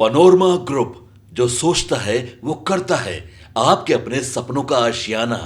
Panorama group, जो सोचता है वो करता है। आपके अपने सपनों का आशियाना।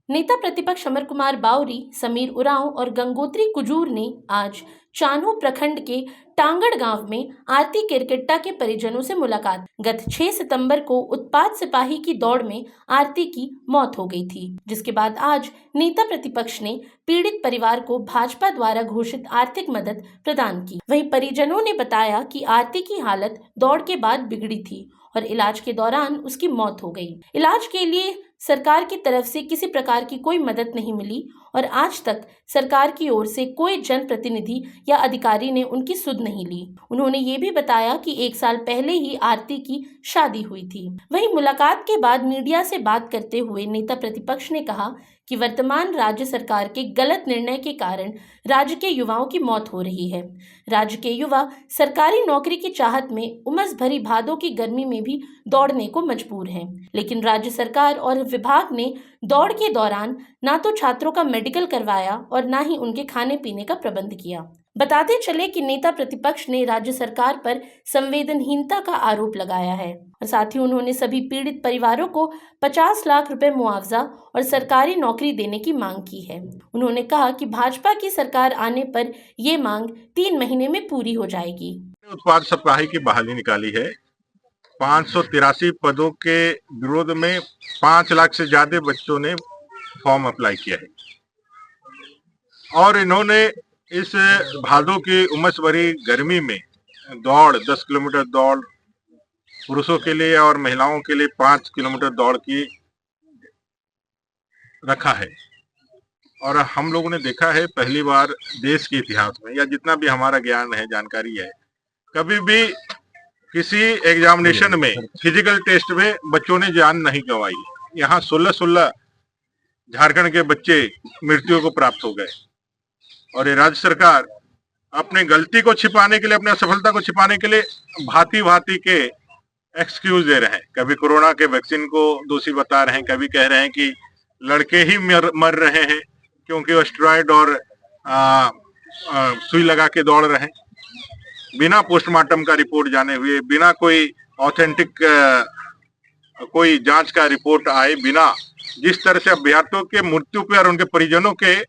नेता प्रतिपक्ष अमर कुमार बावरी, समीर उरांव और गंगोत्री कुजूर ने आज चान्हो प्रखंड के टांगड़ गांव में आरती केरकेट्टा के परिजनों से मुलाकात। गत 6 सितंबर को उत्पाद सिपाही की दौड़ में आरती की मौत हो गई थी, जिसके बाद आज नेता प्रतिपक्ष ने पीड़ित परिवार को भाजपा द्वारा घोषित आर्थिक मदद प्रदान की। वहीं परिजनों ने बताया कि आरती की हालत दौड़ के बाद बिगड़ी थी और इलाज के दौरान उसकी मौत हो गई। इलाज के लिए सरकार की तरफ से किसी प्रकार की कोई मदद नहीं मिली और आज तक सरकार की ओर से कोई जनप्रतिनिधि या अधिकारी ने उनकी सुध नहीं ली। उन्होंने ये भी बताया कि 1 साल पहले ही आरती की शादी हुई थी। वहीं मुलाकात के बाद मीडिया से बात करते हुए नेता प्रतिपक्ष ने कहा कि वर्तमान राज्य सरकार के गलत निर्णय के कारण राज्य के युवाओं की मौत हो रही है। राज्य के युवा सरकारी नौकरी की चाहत में उमस भरी भादों की गर्मी में भी दौड़ने को मजबूर हैं, लेकिन राज्य सरकार और विभाग ने दौड़ के दौरान ना तो छात्रों का मेडिकल करवाया और ना ही उनके खाने पीने का प्रबंध किया। बताते चले कि नेता प्रतिपक्ष ने राज्य सरकार पर संवेदनहीनता का आरोप लगाया है और साथ ही उन्होंने सभी पीड़ित परिवारों को 50 लाख रुपए मुआवजा और सरकारी नौकरी देने की मांग की है। उन्होंने कहा कि भाजपा की सरकार आने पर ये मांग 3 महीने में पूरी हो जाएगी। उत्पाद सिपाही की बहाली निकाली है। 583 पदों के विरोध में 5 लाख से ज्यादा बच्चों ने फॉर्म अप्लाई किया है और इन्होंने इस भादों की उमस भरी गर्मी में दौड़ 10 किलोमीटर दौड़ पुरुषों के लिए और महिलाओं के लिए 5 किलोमीटर दौड़ की रखा है। और हम लोगों ने देखा है पहली बार देश के इतिहास में, या जितना भी हमारा ज्ञान है, जानकारी है, कभी भी किसी एग्जामिनेशन में फिजिकल टेस्ट में बच्चों ने जान नहीं गंवाई। यहाँ 16 झारखंड के बच्चे मृत्यु को प्राप्त हो गए और ये राज्य सरकार अपने गलती को छिपाने के लिए, अपने असफलता को छिपाने के लिए भांति भांति के एक्सक्यूज दे रहे हैं। कभी कोरोना के वैक्सीन को दोषी बता रहे हैं, कभी कह रहे हैं कि लड़के ही मर रहे हैं क्योंकि वो स्टेरॉइड और सुई लगा के दौड़ रहे हैं, बिना पोस्टमार्टम का रिपोर्ट जाने हुए, बिना कोई ऑथेंटिक कोई जांच का रिपोर्ट आए, बिना जिस तरह से अभ्यर्थियों के मृत्यु पे और उनके परिजनों के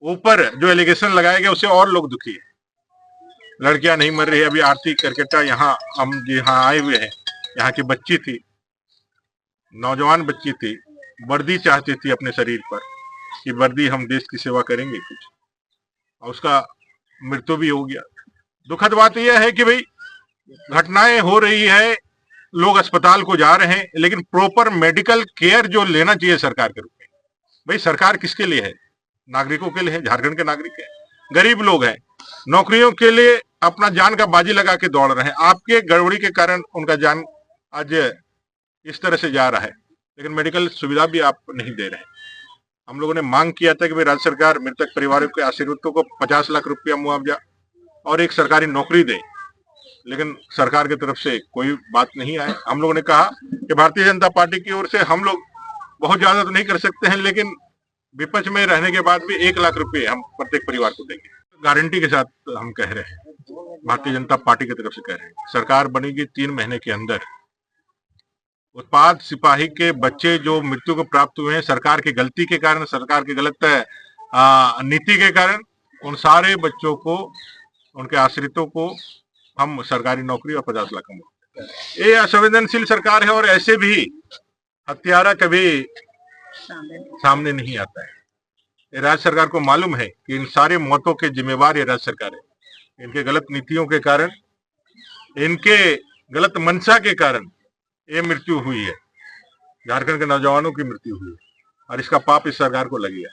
ऊपर जो एलिगेशन लगाए गए उससे और लोग दुखी है। लड़कियां नहीं मर रही। अभी आरती केरकेट्टा यहाँ हम यहाँ आए हुए हैं, यहाँ की बच्ची थी, नौजवान बच्ची थी, वर्दी चाहती थी अपने शरीर पर कि वर्दी हम देश की सेवा करेंगे कुछ, और उसका मृत्यु भी हो गया। दुखद बात यह है कि भाई घटनाएं हो रही है, लोग अस्पताल को जा रहे हैं, लेकिन प्रॉपर मेडिकल केयर जो लेना चाहिए सरकार के रूप में, भाई सरकार किसके लिए है? नागरिकों के लिए है। झारखंड के नागरिक है, गरीब लोग हैं, नौकरियों के लिए अपना जान का बाजी लगा के दौड़ रहे हैं। आपके गड़बड़ी के कारण उनका जान आज इस तरह से जा रहा है, लेकिन मेडिकल सुविधा भी आप नहीं दे रहे हैं। हम लोगों ने मांग किया था कि भाई राज्य सरकार मृतक परिवारों के आश्रितों को 50 लाख रुपया मुआवजा और एक सरकारी नौकरी दे, लेकिन सरकार की तरफ से कोई बात नहीं आई। हम लोगों ने कहा कि भारतीय जनता पार्टी की ओर से हम लोग बहुत ज्यादा तो नहीं कर सकते हैं, लेकिन विपक्ष में रहने के बाद भी 1 लाख रुपए हम प्रत्येक परिवार को देंगे, गारंटी के साथ हम कह रहे हैं। भारतीय जनता पार्टी की तरफ से कह रहे हैं, सरकार बनेगी 3 महीने के अंदर। उत्पाद सिपाही के बच्चे जो मृत्यु को प्राप्त हुए हैं सरकार की गलती के कारण, सरकार की गलत नीति के कारण, उन सारे बच्चों को, उनके आश्रितों को हम सरकारी नौकरी और 50 लाख का। ये असंवेदनशील सरकार है और ऐसे भी हत्यारा कभी सामने नहीं आता है। राज्य सरकार को मालूम है कि इन सारे मौतों के जिम्मेवार ये राज्य सरकार है। इनके गलत नीतियों के कारण, इनके गलत मंशा के कारण ये मृत्यु हुई है, झारखंड के नौजवानों की मृत्यु हुई है और इसका पाप इस सरकार को लगेगा।